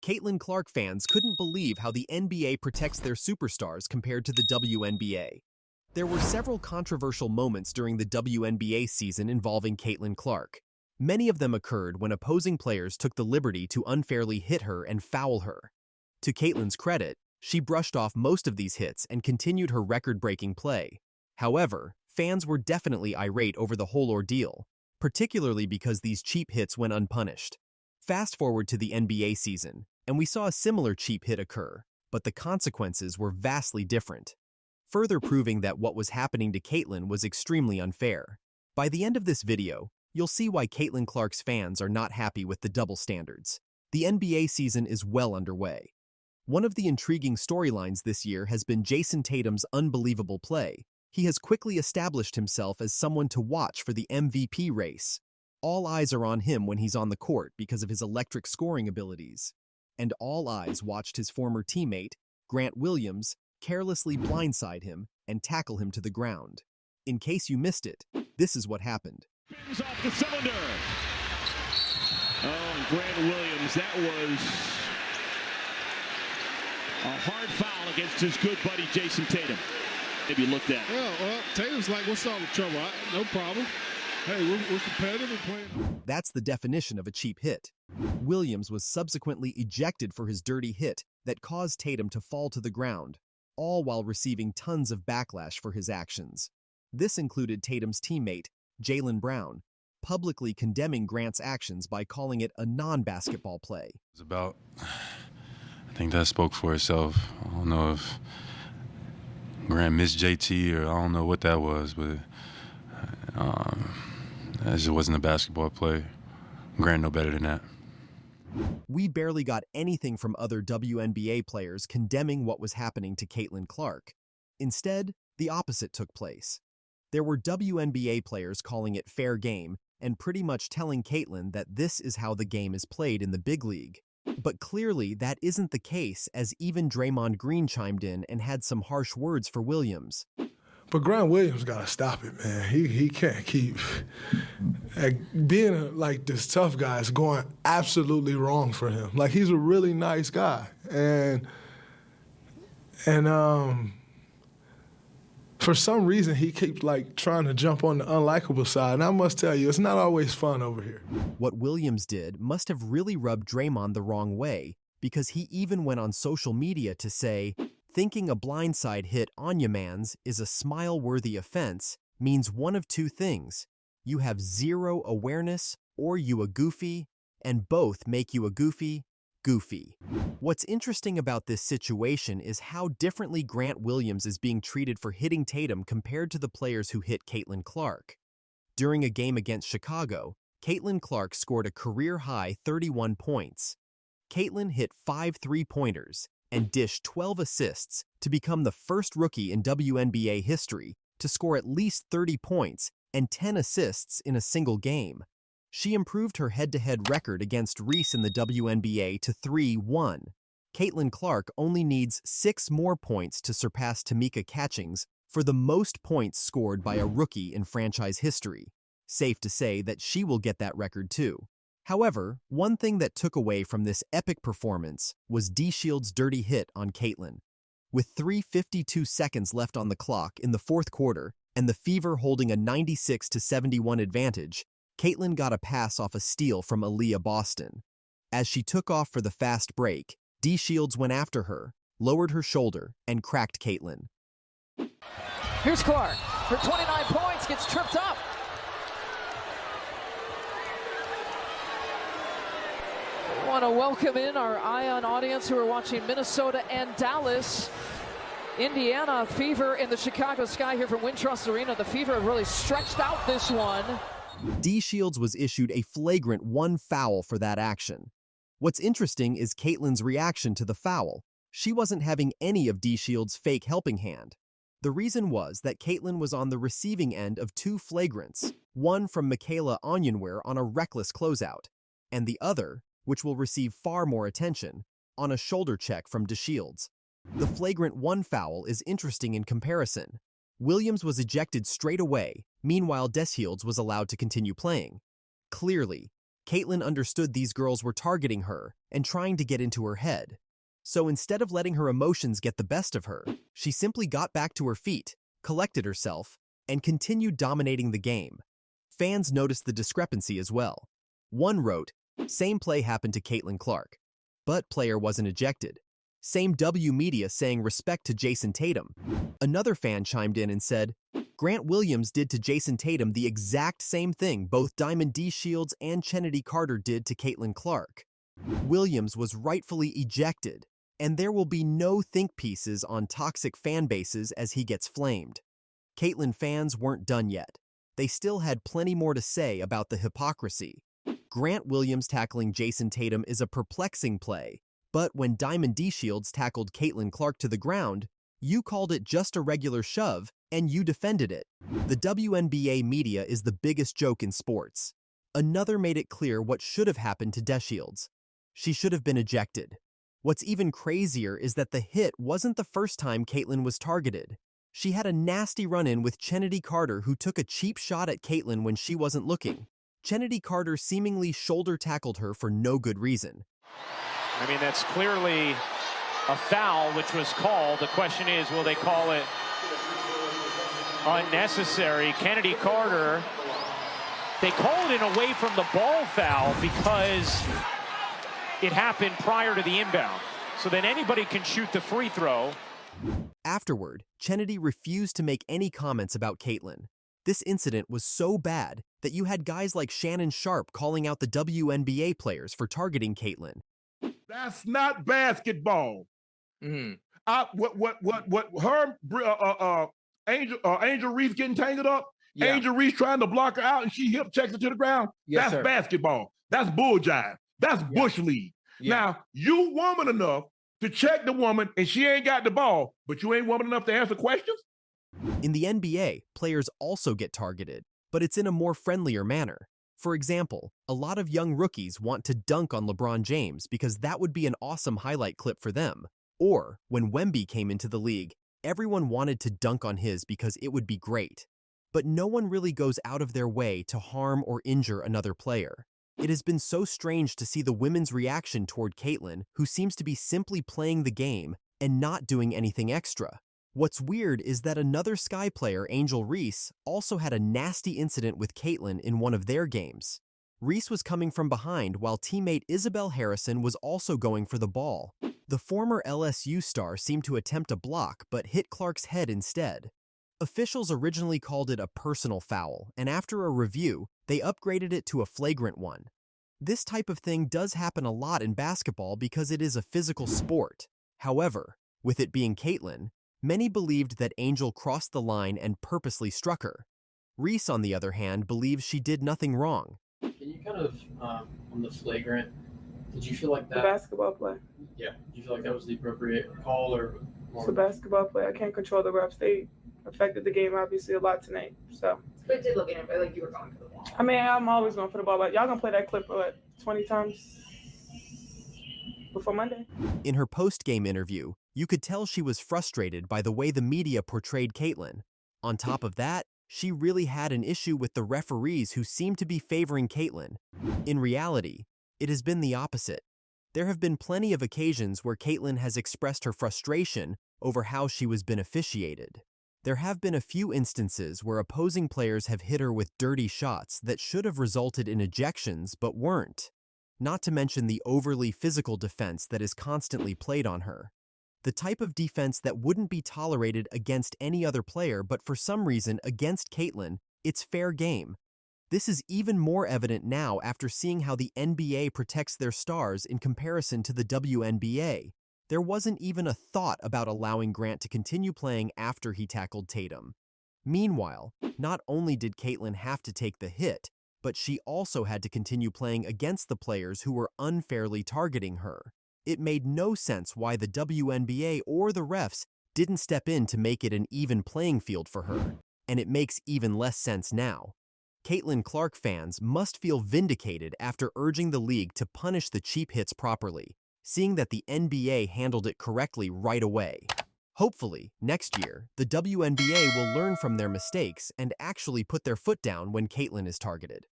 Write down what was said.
Caitlin Clark fans couldn't believe how the NBA protects their superstars compared to the WNBA. There were several controversial moments during the WNBA season involving Caitlin Clark. Many of them occurred when opposing players took the liberty to unfairly hit her and foul her. To Caitlin's credit, she brushed off most of these hits and continued her record-breaking play. However, fans were definitely irate over the whole ordeal, particularly because these cheap hits went unpunished. Fast forward to the NBA season, and we saw a similar cheap hit occur, but the consequences were vastly different, further proving that what was happening to Caitlin was extremely unfair. By the end of this video, you'll see why Caitlin Clark's fans are not happy with the double standards. The NBA season is well underway. One of the intriguing storylines this year has been Jayson Tatum's unbelievable play. He has quickly established himself as someone to watch for the MVP race. All eyes are on him when he's on the court because of his electric scoring abilities. And all eyes watched his former teammate, Grant Williams, carelessly blindside him and tackle him to the ground. In case you missed it, this is what happened. Spins off the cylinder. Oh, and Grant Williams, that was a hard foul against his good buddy Jayson Tatum. Maybe looked at. Yeah, well, Tatum's like, what's all the trouble? No problem. Hey, we're competitive and playing. That's the definition of a cheap hit. Williams was subsequently ejected for his dirty hit that caused Tatum to fall to the ground, all while receiving tons of backlash for his actions. This included Tatum's teammate, Jaylen Brown, publicly condemning Grant's actions by calling it a non-basketball play. I think that spoke for itself. I don't know if Grant missed JT or I don't know what that was, but that just wasn't a basketball play. Grant no better than that. We barely got anything from other WNBA players condemning what was happening to Caitlin Clark. Instead, the opposite took place. There were WNBA players calling it fair game and pretty much telling Caitlin that this is how the game is played in the big league. But clearly, that isn't the case, as even Draymond Green chimed in and had some harsh words for Williams. But Grant Williams got to stop it, man. He can't keep being like this tough guy is going absolutely wrong for him. Like, he's a really nice guy, and for some reason he keeps like trying to jump on the unlikable side. And I must tell you, it's not always fun over here. What Williams did must have really rubbed Draymond the wrong way, because he even went on social media to say, thinking a blindside hit on ya mans is a smile-worthy offense means one of two things. You have zero awareness or you a goofy, and both make you a goofy. What's interesting about this situation is how differently Grant Williams is being treated for hitting Tatum compared to the players who hit Caitlin Clark. During a game against Chicago, Caitlin Clark scored a career-high 31 points. Caitlin hit 5 three-pointers and dished 12 assists to become the first rookie in WNBA history to score at least 30 points and 10 assists in a single game. She improved her head-to-head record against Reese in the WNBA to 3-1. Caitlin Clark only needs 6 more points to surpass Tamika Catchings for the most points scored by a rookie in franchise history. Safe to say that she will get that record too. However, one thing that took away from this epic performance was D-Shield's dirty hit on Caitlin. With 3:52 seconds left on the clock in the fourth quarter and the Fever holding a 96-71 advantage, Caitlin got a pass off a steal from Aaliyah Boston. As she took off for the fast break, D-Shields went after her, lowered her shoulder, and cracked Caitlin. Here's Clark for 29 points, gets tripped up. I want to welcome in our Ion audience who are watching Minnesota and Dallas. Indiana Fever in the Chicago Sky here from Wintrust Arena. The Fever have really stretched out this one. D-Shields was issued a flagrant 1 foul for that action. What's interesting is Caitlin's reaction to the foul. She wasn't having any of D-Shields' fake helping hand. The reason was that Caitlin was on the receiving end of 2 flagrants, one from Michaela Onyenware on a reckless closeout, and the other, which will receive far more attention, on a shoulder check from D-Shields. The flagrant 1 foul is interesting in comparison. Williams was ejected straight away, meanwhile D-Shields was allowed to continue playing. Clearly, Caitlin understood these girls were targeting her and trying to get into her head. So instead of letting her emotions get the best of her, she simply got back to her feet, collected herself, and continued dominating the game. Fans noticed the discrepancy as well. One wrote, "Same play happened to Caitlin Clark, but player wasn't ejected." Same W media saying respect to Jayson Tatum. Another fan chimed in and said, "Grant Williams did to Jayson Tatum the exact same thing both Diamond D. Shields and Kennedy Carter did to Caitlin Clark. Williams was rightfully ejected, and there will be no think pieces on toxic fan bases as he gets flamed." Caitlin fans weren't done yet. They still had plenty more to say about the hypocrisy. Grant Williams tackling Jayson Tatum is a perplexing play, but when Diamond D. Shields tackled Caitlin Clark to the ground, you called it just a regular shove, and you defended it. The WNBA media is the biggest joke in sports. Another made it clear what should have happened to DeShields. She should have been ejected. What's even crazier is that the hit wasn't the first time Caitlin was targeted. She had a nasty run-in with Kennedy Carter, who took a cheap shot at Caitlin when she wasn't looking. Kennedy Carter seemingly shoulder-tackled her for no good reason. I mean, that's clearly a foul, which was called. The question is, will they call it unnecessary? Kennedy Carter, they called it an away from the ball foul because it happened prior to the inbound. So then anybody can shoot the free throw. Afterward, Kennedy refused to make any comments about Caitlin. This incident was so bad that you had guys like Shannon Sharp calling out the WNBA players for targeting Caitlin. That's not basketball. Angel Reese getting tangled up. Yeah. Angel Reese trying to block her out and she hip checks it to the ground. Yes, that's basketball. That's bull jive. That's bush league. Yeah. Now, you woman enough to check the woman and she ain't got the ball, but you ain't woman enough to answer questions? In the NBA, players also get targeted, but it's in a more friendlier manner. For example, a lot of young rookies want to dunk on LeBron James because that would be an awesome highlight clip for them. Or, when Wemby came into the league, everyone wanted to dunk on his because it would be great. But no one really goes out of their way to harm or injure another player. It has been so strange to see the women's reaction toward Caitlin, who seems to be simply playing the game and not doing anything extra. What's weird is that another Sky player, Angel Reese, also had a nasty incident with Caitlin in one of their games. Reese was coming from behind while teammate Isabel Harrison was also going for the ball. The former LSU star seemed to attempt a block but hit Clark's head instead. Officials originally called it a personal foul, and after a review, they upgraded it to a flagrant one. This type of thing does happen a lot in basketball because it is a physical sport. However, with it being Caitlin, many believed that Angel crossed the line and purposely struck her. Reese, on the other hand, believes she did nothing wrong. Can you kind of, on the flagrant, did you feel like that? The basketball play. Yeah. Do you feel like that was the appropriate call or more? It's a basketball play. I can't control the refs. They affected the game, obviously, a lot tonight. So. But it did look innocent, like you were going for the ball. I mean, I'm always going for the ball, but y'all gonna play that clip, 20 times before Monday? In her post-game interview, you could tell she was frustrated by the way the media portrayed Caitlin. On top of that, she really had an issue with the referees who seemed to be favoring Caitlin. In reality, it has been the opposite. There have been plenty of occasions where Caitlin has expressed her frustration over how she was been officiated. There have been a few instances where opposing players have hit her with dirty shots that should have resulted in ejections but weren't. Not to mention the overly physical defense that is constantly played on her. The type of defense that wouldn't be tolerated against any other player, but for some reason against Caitlin, it's fair game. This is even more evident now after seeing how the NBA protects their stars in comparison to the WNBA. There wasn't even a thought about allowing Grant to continue playing after he tackled Tatum. Meanwhile, not only did Caitlin have to take the hit, but she also had to continue playing against the players who were unfairly targeting her. It made no sense why the WNBA or the refs didn't step in to make it an even playing field for her, and it makes even less sense now. Caitlin Clark fans must feel vindicated after urging the league to punish the cheap hits properly, seeing that the NBA handled it correctly right away. Hopefully, next year, the WNBA will learn from their mistakes and actually put their foot down when Caitlin is targeted.